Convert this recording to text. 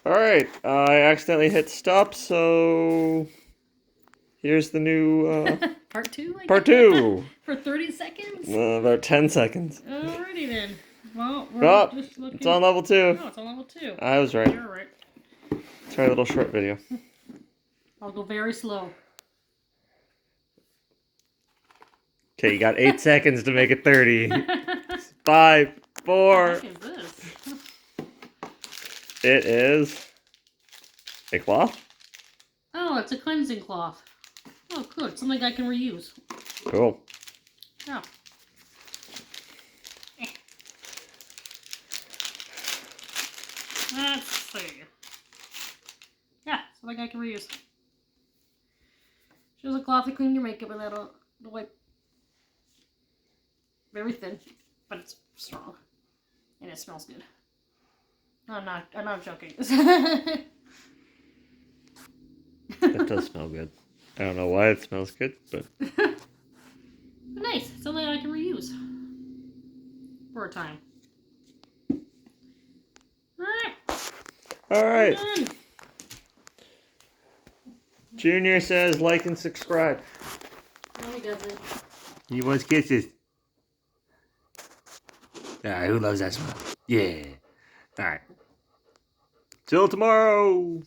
Alright, I accidentally hit stop, so here's the new Part 2, I part guess? 2. For 30 seconds? About 10 seconds. Alrighty then. Well, we're Oh, just looking. it's on level 2. No, it's on level 2. I was right. You're right. Try a little short video. I'll go very slow. Okay, you got 8 seconds to make it 30. 5, 4. What is this? It is a cloth. Oh, it's a cleansing cloth. Oh, good. Something I can reuse. Cool. Yeah. Let's see. Yeah, something I can reuse. Shows a cloth to clean your makeup without a wipe. Very thin, but it's strong. And it smells good. I'm not joking. It does smell good. I don't know why it smells good, but Nice. Something I can reuse. For a time. alright. Junior says like and subscribe. No, he doesn't. He wants kisses. Who loves that smell? Yeah. Alright. Till tomorrow.